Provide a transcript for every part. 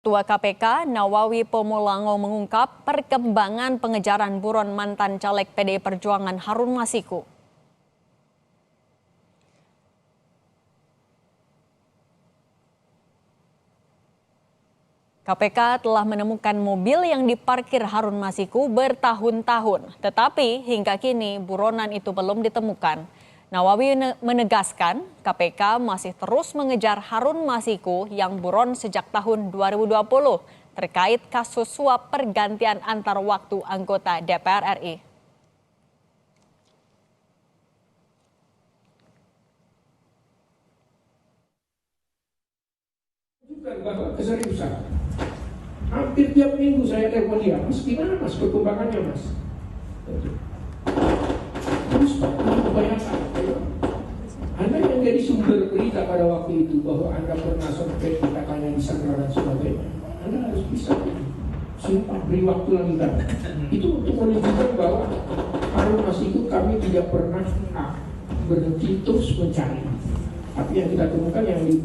Ketua KPK Nawawi Pomulango mengungkap perkembangan pengejaran buron mantan caleg PDI Perjuangan Harun Masiku. KPK telah menemukan mobil yang diparkir Harun Masiku bertahun-tahun, tetapi hingga kini buronan itu belum ditemukan. Nawawi menegaskan KPK masih terus mengejar Harun Masiku yang buron sejak tahun 2020 terkait kasus suap pergantian antar waktu anggota DPR RI. Bahwa keseriusan. Hampir tiap minggu saya telepon dia, Mas gimana Mas perkembangannya Mas? Terus Pak, bayangkan, Anda yang jadi sumber berita pada waktu itu bahwa Anda pernah sampai dikatakannya disandra dan sebagainya, Anda harus bisa sumpah beri waktu lagi kan. Itu untuk menunjukkan bahwa Harun Masiku kami tidak pernah berhenti terus mencari. Tapi yang kita temukan yang di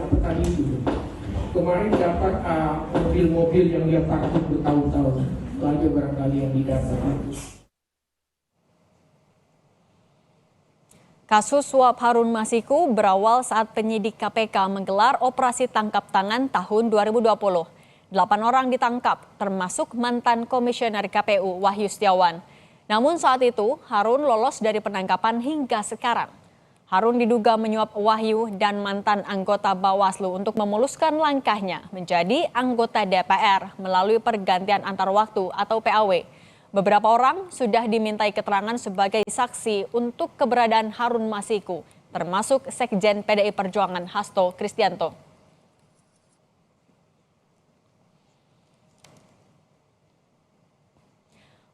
apa tadi itu. Kemarin dapat mobil-mobil yang dia parkir bertahun-tahun. Itu aja barangkali yang didapat. Kasus suap Harun Masiku berawal saat penyidik KPK menggelar operasi tangkap tangan tahun 2020. 8 orang ditangkap, termasuk mantan komisioner KPU Wahyu Setiawan. Namun saat itu Harun lolos dari penangkapan hingga sekarang. Harun diduga menyuap Wahyu dan mantan anggota Bawaslu untuk memuluskan langkahnya menjadi anggota DPR melalui pergantian antar waktu atau PAW. Beberapa orang sudah dimintai keterangan sebagai saksi untuk keberadaan Harun Masiku, termasuk Sekjen PDI Perjuangan Hasto Kristianto.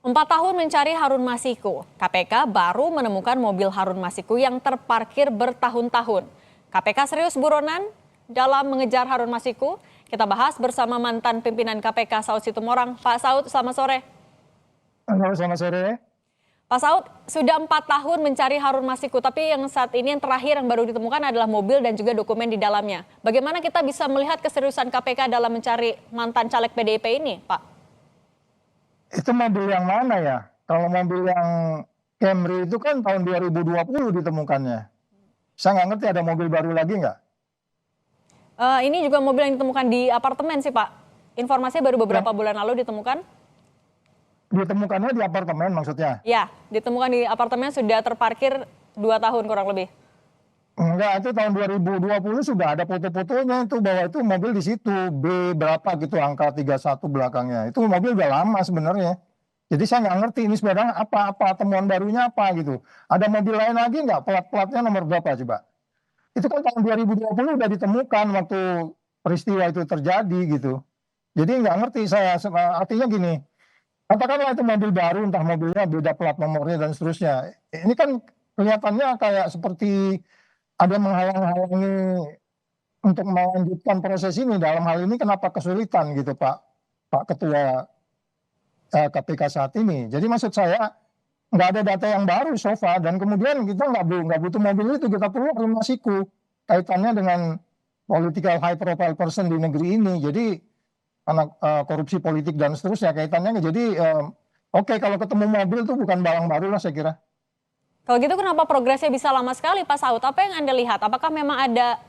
Empat tahun mencari Harun Masiku, KPK baru menemukan mobil Harun Masiku yang terparkir bertahun-tahun. KPK serius buronan dalam mengejar Harun Masiku. Kita bahas bersama mantan pimpinan KPK Saud Situmorang. Pak Saud, selamat sore. Selamat sore. Pak Saud, sudah 4 tahun mencari Harun Masiku, tapi yang saat ini yang terakhir yang baru ditemukan adalah mobil dan juga dokumen di dalamnya. Bagaimana kita bisa melihat keseriusan KPK dalam mencari mantan caleg PDIP ini, Pak? Itu mobil yang mana ya? Kalau mobil yang Camry itu kan tahun 2020 ditemukannya. Saya nggak ngerti ada mobil baru lagi nggak? Ini juga mobil yang ditemukan di apartemen sih Pak. Informasinya baru beberapa bulan lalu ditemukan. Ditemukannya di apartemen maksudnya? Ya, ditemukan di apartemen sudah terparkir 2 tahun kurang lebih. Enggak, itu tahun 2020 sudah ada foto-fotonya itu bahwa itu mobil di situ B berapa gitu angka 31 belakangnya. Itu mobil udah lama sebenarnya. Jadi saya nggak ngerti ini sebenarnya apa temuan barunya apa gitu. Ada mobil lain lagi nggak? Plat-platnya nomor berapa coba? Itu kan tahun 2020 udah ditemukan waktu peristiwa itu terjadi gitu. Jadi nggak ngerti saya, artinya gini, katakanlah itu mobil baru, entah mobilnya beda plat nomornya dan seterusnya. Ini kan kelihatannya kayak seperti ada menghalang-halangi untuk melanjutkan proses ini. Dalam hal ini kenapa kesulitan gitu Pak Ketua KPK saat ini. Jadi maksud saya nggak ada data yang baru so far, dan kemudian kita nggak butuh mobil itu, kita perlu Harun Masiku kaitannya dengan political high profile person di negeri ini. Jadi anak korupsi politik dan seterusnya kaitannya. Jadi oke, kalau ketemu mobil itu bukan barang baru lah saya kira. Kalau gitu kenapa progresnya bisa lama sekali Pak Saud? Apa yang Anda lihat? Apakah memang ada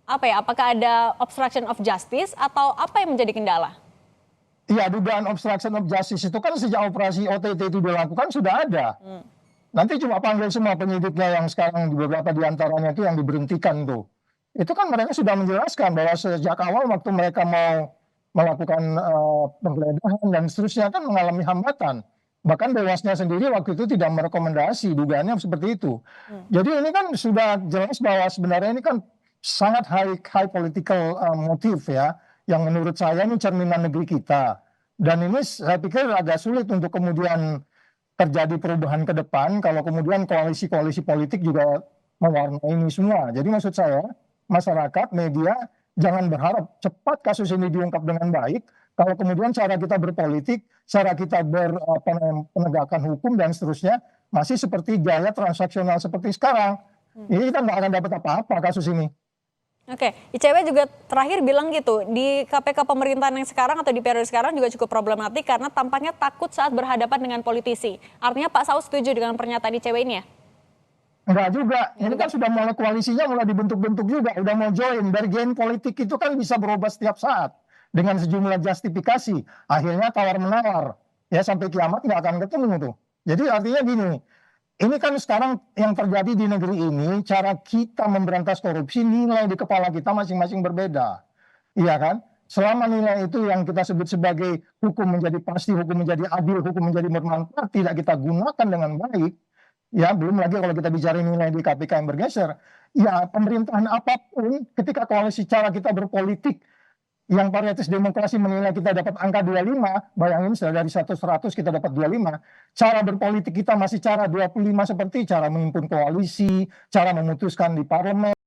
apakah ada obstruction of justice atau apa yang menjadi kendala? Iya, dugaan obstruction of justice itu kan sejak operasi OTT itu dilakukan sudah ada. Nanti cuma panggil semua penyidiknya yang sekarang beberapa diantaranya itu yang diberhentikan tuh. Itu kan mereka sudah menjelaskan bahwa sejak awal waktu mereka mau melakukan penggeledahan dan seterusnya kan mengalami hambatan. Bahkan Dewasnya sendiri waktu itu tidak merekomendasi, dugaannya seperti itu. Jadi ini kan sudah jelas bahwa sebenarnya ini kan sangat high political motif ya, yang menurut saya ini cerminan negeri kita. Dan ini saya pikir agak sulit untuk kemudian terjadi perubahan ke depan kalau kemudian koalisi-koalisi politik juga mewarnai ini semua. Jadi maksud saya, masyarakat, media jangan berharap cepat kasus ini diungkap dengan baik. Kalau kemudian cara kita berpolitik, cara kita penegakan hukum dan seterusnya masih seperti gaya transaksional seperti sekarang, ini kita nggak akan dapat apa-apa kasus ini. Oke, ICW juga terakhir bilang gitu, di KPK pemerintahan yang sekarang atau di periode sekarang juga cukup problematik karena tampaknya takut saat berhadapan dengan politisi. Artinya Pak Saud setuju dengan pernyataan ICW ini ya? Enggak juga. Ini kan sudah mulai koalisinya mulai dibentuk-bentuk juga. Udah mau join. Dari gen politik itu kan bisa berubah setiap saat. Dengan sejumlah justifikasi. Akhirnya tawar-menawar. Ya sampai kiamat nggak akan ketemu tuh. Jadi artinya gini. Ini kan sekarang yang terjadi di negeri ini. Cara kita memberantas korupsi. Nilai di kepala kita masing-masing berbeda. Iya kan? Selama nilai itu yang kita sebut sebagai hukum menjadi pasti, hukum menjadi adil, hukum menjadi bermanfaat. Tidak kita gunakan dengan baik. Ya, belum lagi kalau kita bicara nilai di KPK yang bergeser. Ya, pemerintahan apapun ketika koalisi cara kita berpolitik yang Parietis Demokrasi menilai kita dapat angka 25, bayangin dari 100 kita dapat 25. Cara berpolitik kita masih cara 25 seperti cara memimpin koalisi, cara memutuskan di parlemen.